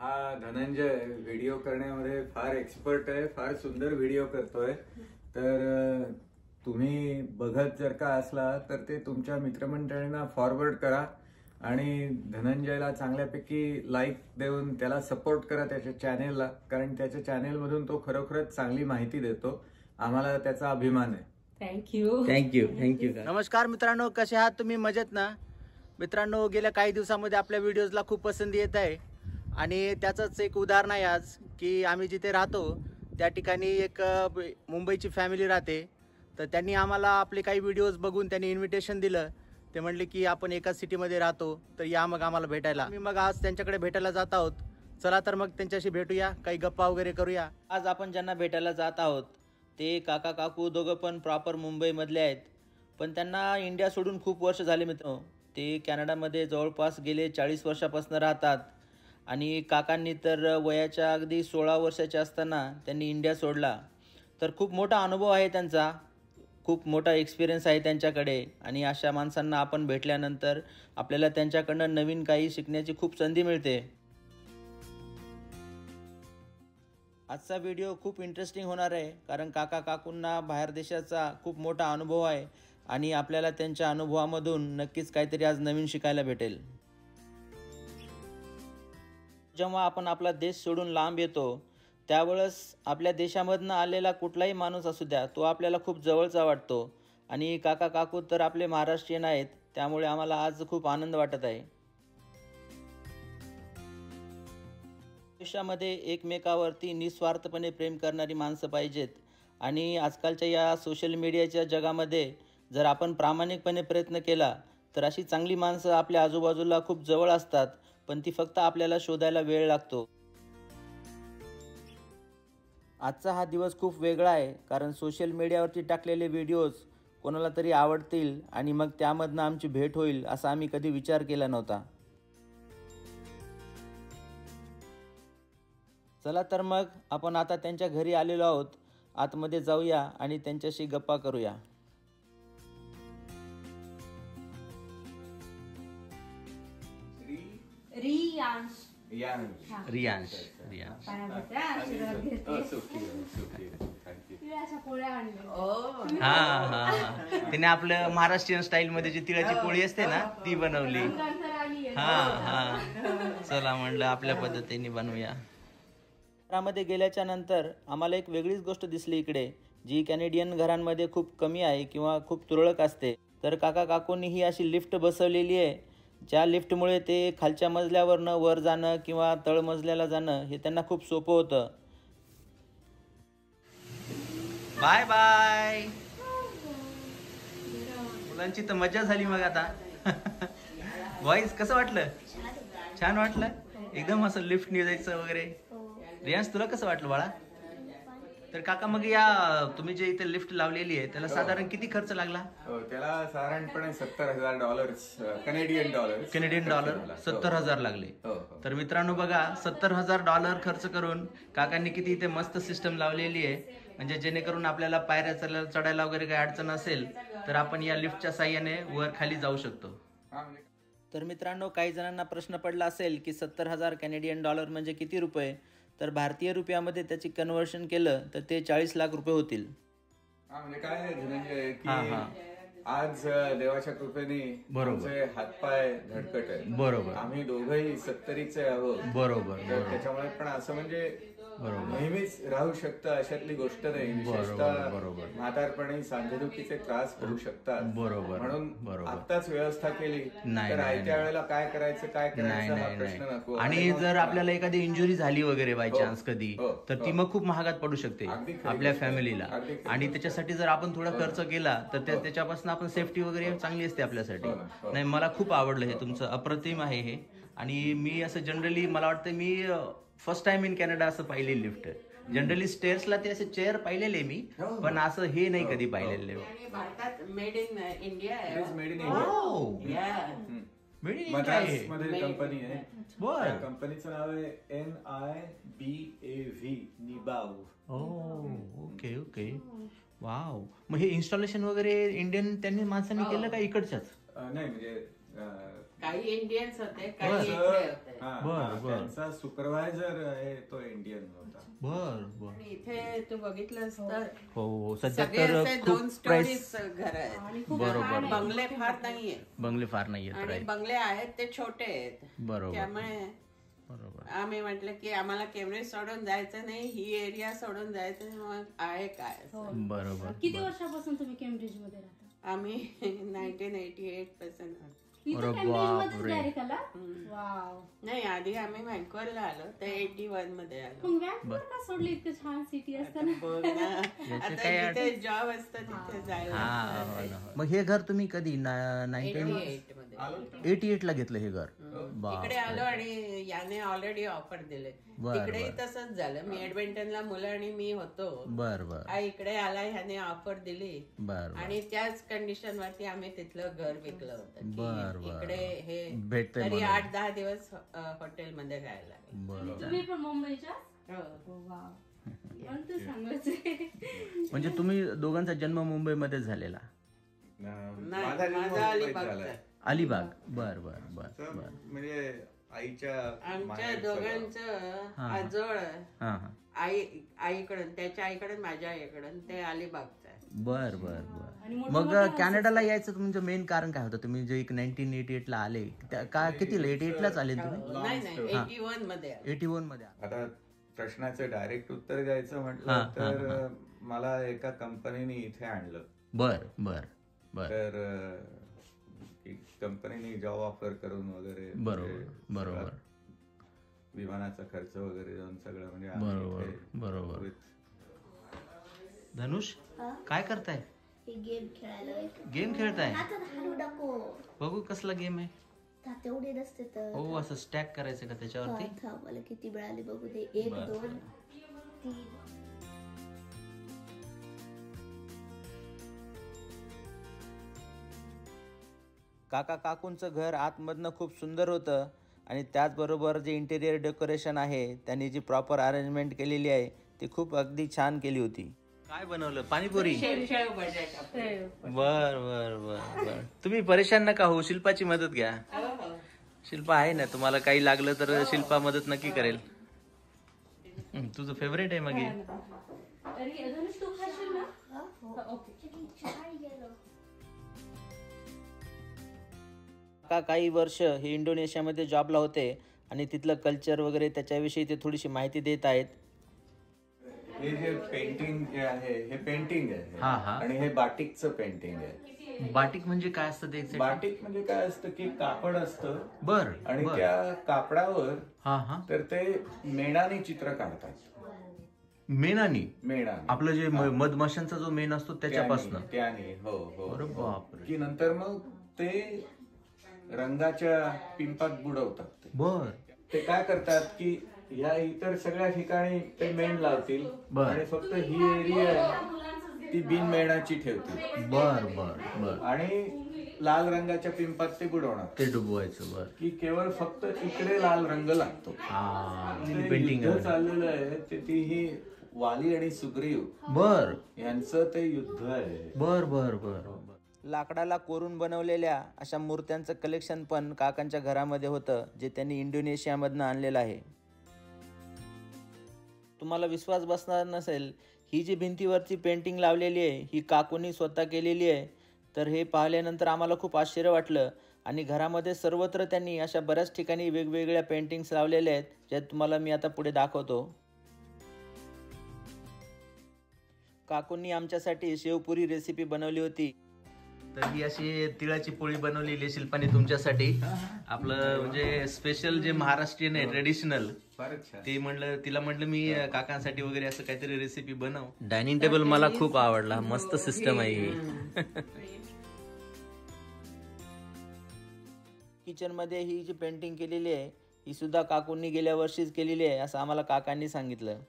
हा धनंजय व्हिडिओ करण्यामध्ये फार एक्सपर्ट आहे, फार सुंदर व्हिडिओ करतोय. तर तुम्ही बघत जर का असला तर ते तुमच्या मित्रमंडळींना फॉरवर्ड करा आणि धनंजयला चांगल्यापैकी लाईक देऊन त्याला सपोर्ट करा त्याच्या चॅनेलला, कारण त्याच्या चॅनेलमधून तो खरोखरच चांगली माहिती देतो. आम्हाला त्याचा अभिमान आहे. थँक्यू. नमस्कार मित्रांनो, कसे आहात तुम्ही? मजेत ना मित्रांनो? गेल्या काही दिवसामध्ये आपल्या व्हिडिओजला खूप पसंती येत आहे आणि त्याचंच एक उदाहरण आहे आज की आम्ही जिथे राहतो त्या ठिकाणी एक मुंबईची फॅमिली राहते. तर त्यांनी आम्हाला आपले काही व्हिडिओज बघून त्यांनी इन्व्हिटेशन दिलं. ते म्हणले की आपण एकाच सिटीमध्ये राहतो तर या मग आम्हाला भेटायला. मी मग आज त्यांच्याकडे भेटायला जात आहोत. चला तर मग त्यांच्याशी भेटूया, काही गप्पा वगैरे करूया. आज आपण ज्यांना भेटायला जात आहोत ते काका काकू दोघं पण प्रॉपर मुंबईमधले आहेत, पण त्यांना इंडिया सोडून खूप वर्ष झाले मित्र. ते कॅनडामध्ये जवळपास गेले 40 वर्षापासून राहतात आणि काकांनी तर वयाच्या अगदी 16 वर्षाचे असताना त्यांनी इंडिया सोडला. तर खूप मोठा अनुभव आहे त्यांचा, खूप मोठा एक्सपिरियन्स आहे त्यांच्याकडे आणि अशा माणसांना आपण भेटल्यानंतर आपल्याला त्यांच्याकडनं नवीन काही शिकण्याची खूप संधी मिळते. आजचा व्हिडिओ खूप इंटरेस्टिंग होणार आहे कारण काका काकूंना बाहेर देशाचा खूप मोठा अनुभव आहे आणि आपल्याला त्यांच्या अनुभवामधून नक्कीच काहीतरी आज नवीन शिकायला भेटेल. जेव्हा आपण आपला देश सोडून लांब येतो त्यावेळेस आपल्या देशामधनं आलेला कुठलाही माणूस असू द्या तो आपल्याला खूप जवळचा वाटतो आणि काका काकू तर आपले महाराष्ट्रीयन आहेत, त्यामुळे आम्हाला आज खूप आनंद वाटत आहे. आयुष्यामध्ये एकमेकावरती निस्वार्थपणे प्रेम करणारी माणसं पाहिजेत आणि आजकालच्या या सोशल मीडियाच्या जगामध्ये जर आपण प्रामाणिकपणे प्रयत्न केला तर अशी चांगली माणसं आपल्या आजूबाजूला खूप जवळ असतात, पण ती फक्त आपल्याला शोधायला वेळ लागतो. आजचा हा दिवस खूप वेगळा आहे कारण सोशल मीडियावरती टाकलेले व्हिडिओज कोणाला तरी आवडतील आणि मग त्यामधनं आमची भेट होईल असा आम्ही कधी विचार केला नव्हता. चला तर मग आपण आता त्यांच्या घरी आलेलो आहोत. आतमध्ये जाऊया आणि त्यांच्याशी गप्पा करूया. रियांश तिने आपलं महाराष्ट्रीयन स्टाईल मध्ये जी तिळाची पोळी असते ना ती बनवली. चला म्हणलं आपल्या पद्धतीने बनवूया. घरामध्ये गेल्याच्या नंतर आम्हाला एक वेगळीच गोष्ट दिसली इकडे, जी कॅनेडियन घरांमध्ये खूप कमी आहे किंवा खूप तुरळक असते. तर काका काकूंनी ही अशी लिफ्ट बसवलेली आहे, ज्या लिफ्टमुळे ते खालच्या मजल्यावरनं वर जाणं किंवा तळमजल्याला जाणं हे त्यांना खूप सोपं होतं. Bye bye. मुलांची तर मजा झाली. मग आता बॉईज कसं वाटलं? छान वाटलं एकदम, असं लिफ्टने जायचं वगैरे. रियांश तुला कसं वाटलं बाळा? तर काका मग या तुम्ही जे इथे लिफ्ट लावलेली आहे त्याला साधारण किती खर्च लागला? त्याला साधारणपणे $70,000 कॅनेडियन डॉलर 70,000 लागले. तर मित्रांनो बघा, $70,000 खर्च करून काकांनी किती इथे मस्त सिस्टम लावलेली आहे, म्हणजे जेणेकरून आपल्याला पायऱ्या चढायला वगैरे काही अडचण असेल तर आपण या लिफ्टच्या साह्याने वर खाली जाऊ शकतो. तर मित्रांनो, काही जणांना प्रश्न पडला असेल की 70,000 कॅनेडियन डॉलर म्हणजे किती रुपये? तर भारतीय रुपयामध्ये त्याची कन्व्हर्शन केलं तर ते 40 लाख रुपये होतील. म्हणजे काय धनंजय की आज देवाच्या कृपेने आमचे हातपाय धडकट आहे. बरोबर. आम्ही दोघंही 70चे आहोत. बरोबर. त्याच्यामुळे पण असं म्हणजे नेहमीच राहू शकतं अशातली गोष्ट नाही. विशेषतः म्हातारपणी सांधेदुखीचे त्रास होऊ शकतात. म्हणून आत्ताच व्यवस्था केली तर आयत्या वेळेला काय करायचं हा प्रश्न नको. आणि जर आपल्याला एखादी इंजुरी झाली वगैरे बाय चान्स कधी, तर ती मग खूप महागात पडू शकते आपल्या फॅमिलीला. आणि त्याच्यासाठी जर आपण थोडा खर्च केला तर त्याच्यापासून आपण सेफ्टी वगैरे चांगली असते आपल्यासाठी. नाही, मला खूप आवडलं हे तुमचं, अप्रतिम आहे हे. आणि मी असं जनरली मला वाटतं मी फर्स्ट टाइम इन कॅनडा असं पाहिलेली लिफ्ट. जनरली स्टेअर्सला ते असे चेअर पाहिलेले मी, पण असं हे नाही कधी पाहिलेले. भारतात made in India. Made in India. मध्ये कंपनी आहे. कंपनीचं नाव आहे NIBAV, Nibav. Okay okay. Wow. मग हे इन्स्टॉलेशन वगैरे इंडियन त्यांनी माणसांनी केलं का इकडच्याच? नाही, म्हणजे काही इंडियन्स होते, बर. काही इकडे होते. हा, बर, हा, बर. त्यांचा सुपरवायझर आहे तो इंडियन होता. बर बर. आणि इथे तू बघितलंस तर हो सध्या सगळे तर असे दोन खूप स्टोरीज प्राइस घर आहेत. बरोबर. बंगले फार नाहीये बंगले फार नाही आहेत आणि राईट. बंगले आहेत ते छोटे आहेत. बरोबर त्यामुळे बरोबर. आम्ही म्हटलं की आम्हाला केम्ब्रिज सोडून जायचं नाही, ही एरिया सोडून जायचं नाही, मग आहे काय असं. बरोबर. किती वर्षापासून तुम्ही केम्ब्रिज मध्ये राहता? आम्ही 1988 पासून इथं अरे केम्ब्रिज मध्येच बापरे. डायरेक्ट आला? वाव. नाही, आधी आम्ही व्हँकुव्हरला आलो, ते 81 मध्ये आलो. मग व्हँकुव्हर का सोडली? इतकं छान सिटी असताना. बघ ना, आता काय जिथे जॉब असतं तिथे जायला हा लागतं. हो ना. मग हे घर तुम्ही कधी 88 मध्ये 88 ला घेतलं हे घर? इकडे आलो आणि याने ऑलरेडी ऑफर दिले. बर, तिकडेही बर. तसंच झालं. मी एडमिंटनला मुलं आणि मी होतो. बर बर हा इकडे आला, ह्याने ऑफर दिली बर बर. आणि त्याच कंडिशन वरती आम्ही तिथलं घर विकलं होतं बर, की बर. इकडे हे भेटतंय तरी म्हणून. 8-10 दिवस हॉटेलमध्ये राहायला लागले. बरोबर. तुम्ही पण मुंबईच्या? हो. वाव. पण तू चांगलंच आहे. म्हणजे तुम्ही दोघांचा जन्म मुंबईमध्येच झालेला? नाही, माझा जन्म माझा मुंबईत अलिबागचा. झालाय. अलिबाग. बर बर बर तर बर. म्हणजे आईच्या आमच्या माहेरचं गाव. दोघांचं हा. आजोळ हा हा. आईकडून, त्याच्या आईकडून, माझ्या आईकडून ते अलिबागचं आहे. बर बर बर. आणि मोठं मग मोठं कॅनडाला यायचं तुमचं मेन कारण काय होतं? तुम्ही जे 1988 ला आले का कितीला? 88 लाच आले तुम्ही? नाही 81 मध्ये आलो. 81 मध्ये? आता प्रश्नाचं डायरेक्ट उत्तर द्यायचं हा, म्हटलं हा, तर मला एका कंपनीने इथे आणलं. बर बर बर. तर कंपनीने जॉब ऑफर करून वगैरे बरोबर म्हणजे बरोबर सगळं विमानाचा खर्च वगैरे जाऊन सगळं म्हणजे आम्ही बरोबर इथे बरोबर. with- धनुष काय करताय? गेम खेळायला गेम खेळताय? हातात हलू नको बघू कसला गेम आहे. तेवढे नसते तर हो असं स्टॅक करायचं का त्याच्यावरती? थांब, मला किती मिळाले बघू दे. 1 बरं. 2 3. काका काकूंचं घर आतमधनं खूप सुंदर होतं आणि त्याचबरोबर जे इंटेरियर डेकोरेशन आहे त्यांनी जी प्रॉपर अरेंजमेंट केलेली आहे ती खूप अगदी छान केली होती. काय बनवलं? पाणीपुरी? शेव बटाटा कापून. बर बर बर बर. तुम्ही परेशान नका हो, शिल्पाची मदत घ्या. हो, हो. शिल्पा आहे ना, तुम्हाला काही लागलं तर शिल्पा मदत नक्की करेल. तुझं फेवरेट आहे मग हे. अरे धनुष, तू खाशील ना? ओके. का काही वर्ष हे इंडोनेशियामध्ये जॉबला होते आणि तिथलं कल्चर वगैरे त्याच्याविषयी ते थोडीशी माहिती देत आहेत. हे जे पेंटिंग जे आहे हे पेंटिंग हा, हा. आहे आणि हे बाटिकचं पेंटिंग आहे. बाटिक म्हणजे काय असतं ते? बाटिक म्हणजे काय असतं की कापड असतं बर आणि बर. त्या कापडावर हा हा. तर ते मेणाने चित्र काढतात. मेणानी? मेणा आपलं जे मधमाशांचा जो मेण असतो त्याच्यापासून? त्याने हो हो अरे हो. बापरे. की नंतर मग ते रंगाच्या पिंपात बुडवतात ते. बर ते काय करतात की ह्या इतर सगळ्या ठिकाणी ते मेण लावतील बर. आणि फक्त ही एरिया आहे ती बिन मेणाची ठेवतील बर बर बर. आणि लाल रंगाच्या पिंपात ते बुडवणार ते डुबवायचं. बर. की केवळ फक्त इकडे लाल रंग लागतो. हा ते पेंटिंग. युद्ध चाललेलं आहे ते ती ही वाली आणि सुग्रीव बर यांचं ते युद्ध आहे. बर बर बर. लाकडाला कोरून बनवलेल्या अशा मूर्त्यांचं कलेक्शन पण काकांच्या घरामध्ये होतं, जे त्यांनी इंडोनेशियामधनं आणलेलं आहे. तुम्हाला विश्वास बसणार नसेल, ही जी भिंतीवरची पेंटिंग लावलेली आहे ही काकूंनी स्वतः केलेली आहे. तर हे पाहिल्यानंतर आम्हाला खूप आश्चर्य वाटलं आणि घरामध्ये सर्वत्र त्यांनी अशा बऱ्याच ठिकाणी वेगवेगळ्या पेंटिंग्स लावलेल्या आहेत, ज्या तुम्हाला मी आता पुढे दाखवतो. काकूंनी आमच्यासाठी शेवपुरी रेसिपी बनवली होती. तर ही अशी तिळाची पोळी बनवलेली शिल्पाने तुमच्यासाठी. आपलं म्हणजे स्पेशल जे महाराष्ट्रीयन आहे ट्रेडिशनल फारच छान. ते तिला म्हटलं मी काकांसाठी वगैरे असं काहीतरी रेसिपी बनव. डायनिंग टेबल मला खूप आवडला, मस्त सिस्टम आहे ही. किचन मध्ये ही जी पेंटिंग केलेली आहे ही सुद्धा काकूंनी गेल्या वर्षीच केलेली आहे असं आम्हाला काकांनी सांगितलं.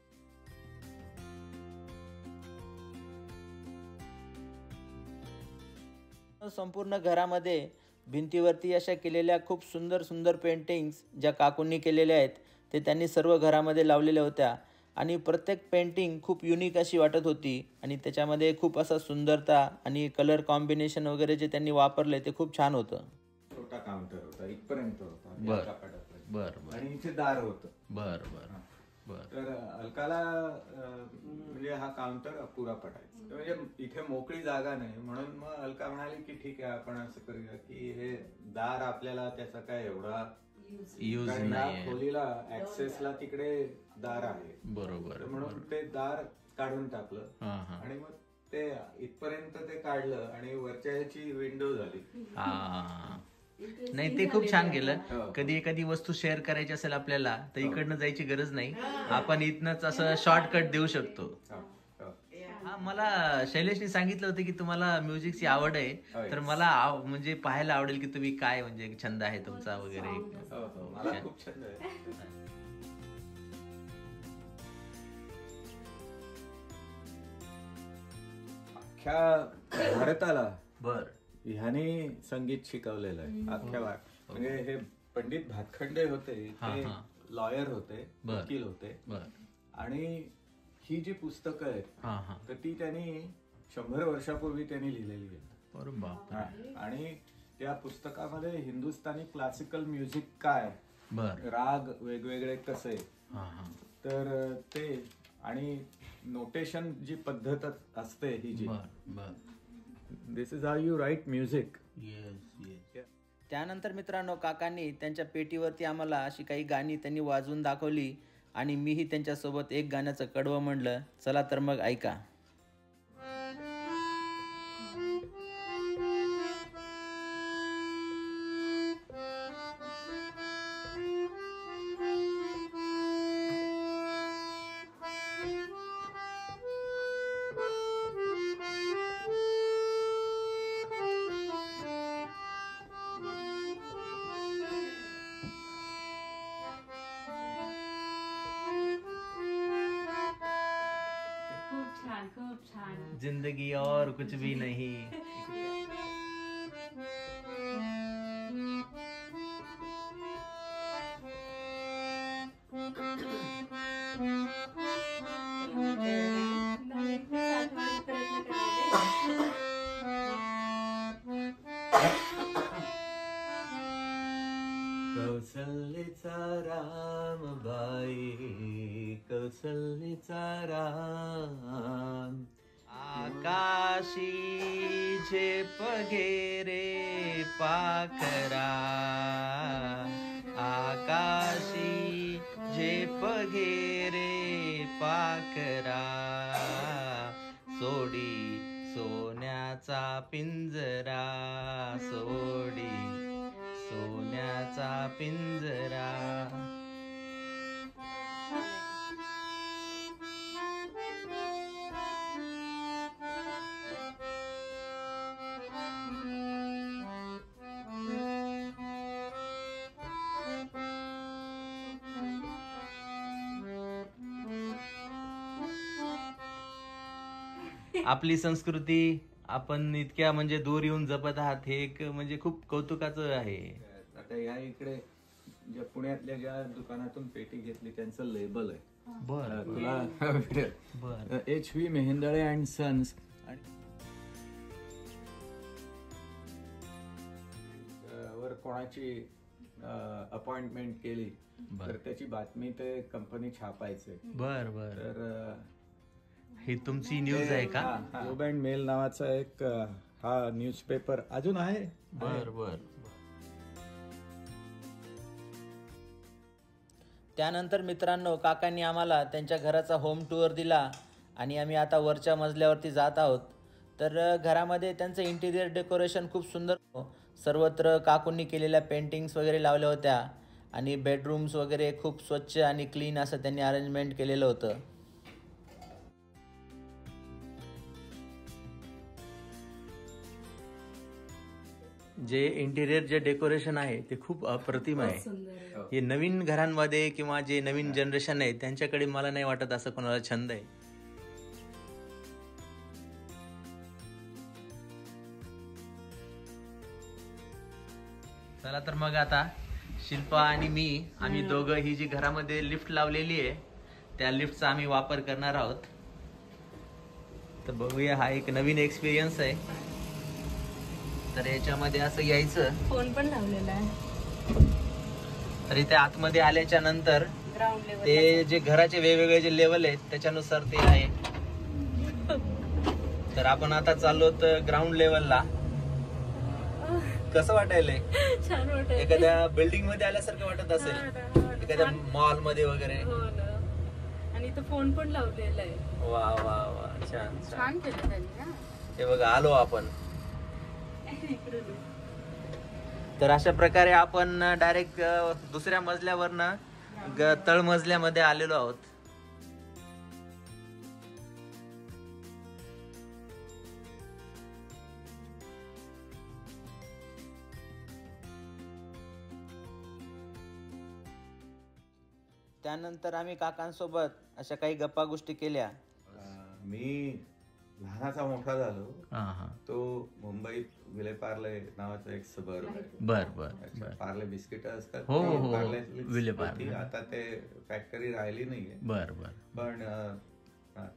संपूर्ण घरामध्ये भिंतीवरती अशा केलेल्या खूप सुंदर सुंदर पेंटिंग्स ज्या काकूंनी केलेल्या आहेत ते त्यांनी सर्व घरामध्ये लावलेल्या होत्या आणि प्रत्येक पेंटिंग खूप युनिक अशी वाटत होती आणि त्याच्यामध्ये खूप असा सुंदरता आणि कलर कॉम्बिनेशन वगैरे जे त्यांनी वापरले ते खूप छान होतं. छोटा काम काउंटर होता, इथपर्यंत होता या बर. कपाटापर्यंत. बर आणि इथे दार होतं. बर बर बर. तर अलकाला म्हणजे हा काउंटर अपुरा पडायचा. म्हणजे इथे मोकळी जागा नाही, म्हणून मग अलका म्हणाली की ठीक आहे आपण असं करूया की हे दार आपल्याला त्याचा काय एवढा यूज कारण या नाही. खोलीला ऍक्सेसला तिकडे दार आहे. बरोबर. तर म्हणून ते दार काढून टाकलं हा हा आणि मग ते इथपर्यंत ते काढलं आणि वरच्या ह्याची विंडो झाली. हा. नाही ते खूप छान केलं. कधी एखादी वस्तू शेअर करायची असेल आपल्याला तर इकडनं जायची गरज नाही, आपण इथनच असं शॉर्टकट देऊ शकतो. हो, हो. हा, मला शैलेशने सांगितलं होतं की तुम्हाला म्युझिकची आवड आहे, होय. तर मला म्हणजे पाहायला आवडेल की तुम्ही काय म्हणजे छंद आहे तुमचा वगैरे. हो, हो. मला खूप छंद आहे. अख्ख्या भारताला बर ह्याने संगीत शिकवलेलं आहे. अख्ख्या म्हणजे हे पंडित भातखंडे होते, हा, ते हा. लॉयर होते, बर. वकील होते. बर. आणि ही जी पुस्तकं आहेत हा हा. तर ती त्यांनी 100 वर्षापूर्वी त्यांनी लिहिलेली आहेत. अरे बापरे. आणि त्या पुस्तकामध्ये हिंदुस्थानी क्लासिकल म्युझिक काय, बर. राग वेगवेगळे कसे, हा हा. तर ते आणि नोटेशन जी पद्धत असते ही जी, बर बर. This is how you write music. Yes yes. त्यानंतर मित्रांनो काकांनी त्यांच्या पेटीवरती आम्हाला अशी काही गाणी त्यांनी वाजवून दाखवली आणि मीही त्यांच्यासोबत एक गाण्याचं कडवं म्हणलं. चला तर मग ऐका. खूप छान. जिंदगी और कुछ भी नहीं. कौसल्यचा रामबाई, कौसल्यचा राम. आकाशी झेप घेरे पाखरा, आकाशी झेप घेरे पाखरा. सोडी सोन्याचा पिंजरा, सोडी सोन्याचा पिंजरा. आपली संस्कृती आपण इतक्या म्हणजे दूर येऊन जपत आहात, हे एक म्हणजे खूप कौतुकाचं आहे. आता या इकडे ज्या पुण्यातल्या ज्या दुकानातून पेटी घेतली त्यांचं लेबल आहे. बर तुला बर. HV Mehendale and sons. वर कोणाची अपॉइंटमेंट केली तर त्याची बातमी ते कंपनी छापायचे. बर बर. तर ही तुमची न्यूज आहे का? ग्लोब अँड मेल नावाचा एक हा न्यूजपेपर अजून आहे. बर बर. त्यानंतर मित्रांनो काकांनी आम्हाला त्यांच्या घराचा होम टूर दिला आणि आम्ही आता वरच्या मजल्यावरती जात आहोत. तर घरामध्ये त्यांचं इंटिरियर डेकोरेशन खूप सुंदर. सर्वत्र काकूंनी केलेल्या पेंटिंग्स वगैरे लावल्या होत्या आणि बेडरूम्स वगैरे खूप स्वच्छ आणि क्लीन असं त्यांनी अरेंजमेंट केलेलं होतं. जे इंटिरियर जे डेकोरेशन आहे ते खूप अप्रतिम आहे. हे नवीन घरांमध्ये किंवा जे नवीन जनरेशन आहे त्यांच्याकडे मला नाही वाटत असं कोणाला छंद आहे. चला तर मग आता शिल्पा आणि मी आम्ही दोघं ही जी घरामध्ये लिफ्ट लावलेली आहे त्या लिफ्टचा आम्ही वापर करणार आहोत. तर बघूया, हा एक नवीन एक्सपिरियन्स आहे. तर याच्यामध्ये असं यायचं. फोन पण लावलेला आहे. तर इथे आतमध्ये आल्याच्या नंतर ग्राउंड लेवल ते जे घराचे वेगवेगळे जे लेवल आहेत त्याच्यानुसार ते आहे. तर आपण आता चाललो ग्राउंड लेवलला. कसं वाटायलंय? छान वाटत. एखाद्या बिल्डिंग मध्ये आल्यासारखं वाटत असेल, एखाद्या मॉल मध्ये वगैरे. हो ना. आणि इथं फोन पण लावलेला आहे. वा वा वा, छान छान. छान केलं त्यांनी ना. हे बघा, आलो आपण. इकडे तर अशा प्रकारे आपण डायरेक्ट दुसऱ्या मजल्यावरनं तळमजल्यामध्ये आलेलो आहोत. त्यानंतर आम्ही काकांसोबत अशा काही गप्पा गोष्टी केल्या. मी लहानाचा मोठा झालो. तो मुंबईत विले पार्ले नावाचं एक सबर्ब आहे. बर. पार्ले बिस्किट असतात. हो, हो, हो. पार्लेतलीच विले होती. पार्ले. आता ते फॅक्टरी राहिली नाहीये. बर. पण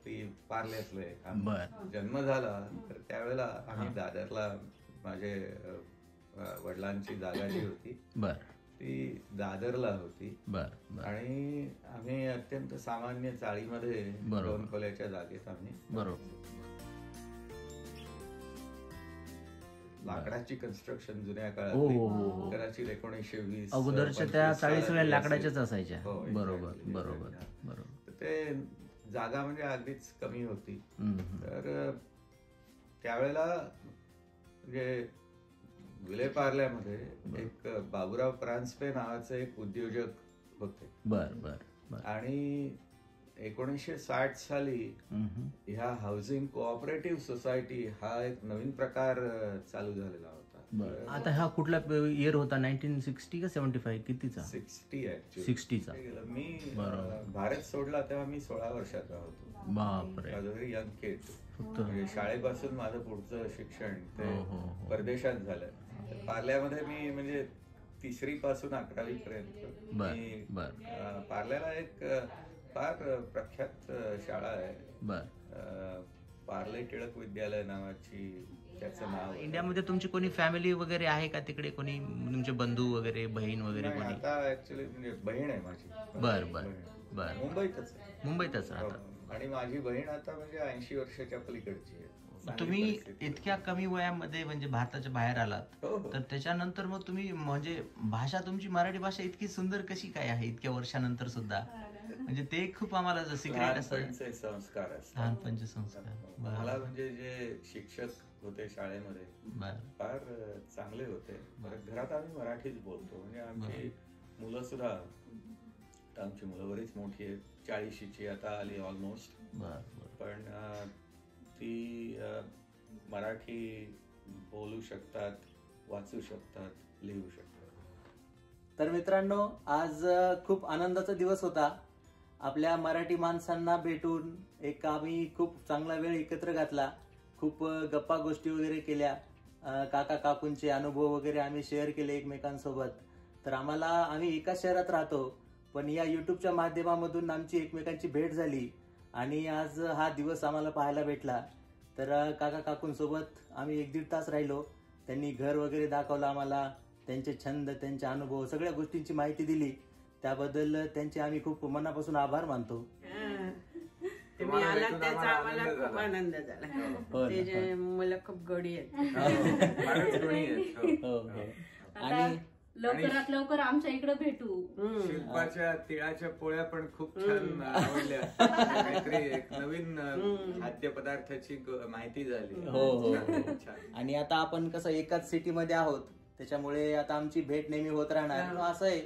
ती पार्ल्यातलं आहे. बर. जन्म झाला तर त्यावेळेला आम्ही दादरला माझे वडिलांची जागा जी होती बर. ती दादरला होती. बर. आणि आम्ही अत्यंत सामान्य चाळीमध्ये बरोबर. 2 खोल्याच्या जागेत आम्ही बरोबर. लाकडाची कन्स्ट्रक्शन जुन्या हो, काळात हो, हो. कदाचित 1920 अगोदरच्या त्या चाळी सगळ्या लाकडाच्याच असेल. असायच्या. हो, बरोबर exactly, बरोबर exactly. बरोबर. तर ते जागा म्हणजे अगदीच कमी होती. हम्म. तर त्यावेळेला म्हणजे विले पार्ल्यामध्ये एक बाबूराव परांजपे नावाचे एक उद्योजक होते. बर. आणि 1960 साली ह्या हाऊसिंग कोऑपरेटिव्ह सोसायटी हा एक नवीन प्रकार चालू झालेला होता. आता हा कुठला इयर होता? 1960 का 75? कितीचा? 60 ऍक्च्युअली. 60चा. मी भारत सोडला तेव्हा मी 16 वर्षाचा होतो. बापरे. व्हेरी यंग किड. म्हणजे शाळेपासून माझं पुढचं शिक्षण ते परदेशात झालं. पार्ल्यामध्ये मी म्हणजे 3री पासून 11वी पर्यंत मी पार्ल्याला एक फार प्रख्यात शाळा आहे. पार्ले टिळक विद्यालय नावाची त्याचं नाव. इंडियामध्ये तुमची कोणी फॅमिली वगैरे आहे का तिकडे? कोणी तुमचे बंधू वगैरे, बहीण वगैरे कोणी? आता ऍक्च्युली म्हणजे बहीण आहे माझी. बर. मुंबईतच राहतात. आणि माझी बहीण आता म्हणजे 80 वर्षाच्या पलीकडची आहे. तुम्ही इतक्या कमी वयामध्ये म्हणजे भारताच्या बाहेर आलात, हो. तर त्याच्यानंतर मग तुम्ही म्हणजे भाषा तुमची मराठी भाषा इतकी सुंदर कशी काय आहे इतक्या वर्षानंतर सुद्धा? म्हणजे ते खूप आम्हाला सिक्रेट असतं. लहानपणचे संस्कार असतात. लहानपणचे संस्कार. मला म्हणजे जे शिक्षक होते शाळेमध्ये फार चांगले होते. घरात आम्ही मराठीच बोलतो. म्हणजे आमची मुलं सुद्धा, आमची मुलं बरीच मोठी आहेत. 40ची आता आली ऑलमोस्ट. पण ती मराठी बोलू शकतात, वाचू शकतात, लिहू शकतात. तर मित्रांनो, आज खूप आनंदाचा दिवस होता. आपल्या मराठी माणसांना भेटून एक आम्ही खूप चांगला वेळ एकत्र घातला. खूप गप्पा गोष्टी वगैरे केल्या. काका काकूंचे अनुभव वगैरे आम्ही शेअर केले एकमेकांसोबत. तर आम्ही एकाच शहरात राहतो, पण या युट्यूबच्या माध्यमामधून आमची एकमेकांची भेट झाली आणि आज हा दिवस आम्हाला पाहायला भेटला. तर काका काकूंसोबत आम्ही 1-1.5 तास राहिलो. त्यांनी घर वगैरे दाखवलं आम्हाला, त्यांचे छंद, त्यांचे अनुभव, सगळ्या गोष्टींची माहिती दिली. त्याबद्दल त्यांचे आम्ही खूप मनापासून आभार मानतो. तुम्ही आलात त्याचा आम्हाला खूप आनंद झाला. ते जे मुलं खूप गोडी आहेत. आणि लवकरात लवकर आमच्या इकडे भेटू. शिल्पाच्या तिळाच्या पोळ्या पण खूप छान आवडल्या. काहीतरी एक नवीन खाद्यपदार्थाची माहिती झाली. हो. आणि आता आपण कसं एकाच सिटीमध्ये आहोत, त्याच्यामुळे आता आमची भेट नेहमी होत राहणार. असं आहे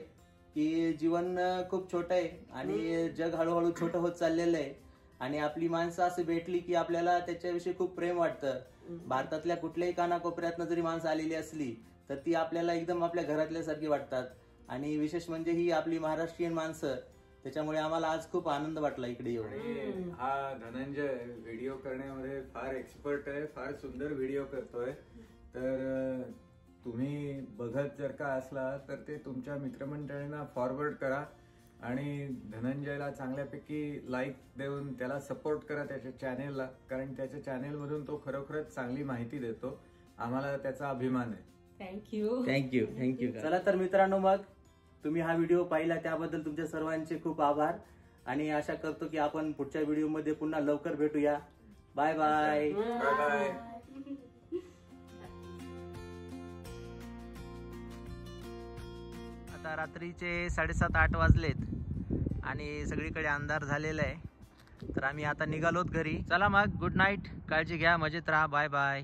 की जीवन खूप छोटं आहे आणि जग हळूहळू छोटं होत चाललेलं आहे. आणि आपली माणसं असे भेटली की आपल्याला त्याच्याविषयी खूप प्रेम वाटतं. भारतातल्या कुठल्याही कानाकोपऱ्यातनं जरी माणसं आलेली असली तर ती आपल्याला एकदम आपल्या घरातल्यासारखी वाटतात. आणि विशेष म्हणजे ही आपली महाराष्ट्रीयन माणसं, त्याच्यामुळे आम्हाला आज खूप आनंद वाटला इकडे येऊन. हा धनंजय व्हिडिओ करण्यामध्ये फार एक्सपर्ट आहे. फार सुंदर व्हिडिओ करतोय. तर तुम्ही बघत जर का असला तर ते तुमच्या मित्रमंडळींना फॉरवर्ड करा आणि धनंजयला चांगल्यापैकी लाईक देऊन त्याला सपोर्ट करा त्याच्या चॅनेलला. कारण त्याच्या चॅनेलमधून तो खरोखरच चांगली माहिती देतो. आम्हाला त्याचा अभिमान आहे. थँक्यू. चला तर मित्रांनो, मग तुम्ही हा व्हिडिओ पाहिला त्याबद्दल तुमच्या सर्वांचे खूप आभार आणि आशा करतो की आपण पुढच्या व्हिडिओमध्ये पुन्हा लवकर भेटूया. Bye bye. बाय. आता रात्रीचे 7:30-8 वाजलेत आणि सगळीकडे अंधार झालेला आहे. तर आम्ही आता निघालोत घरी. चला मग, गुड नाईट, काळजी घ्या, मजेत राहा, बाय बाय.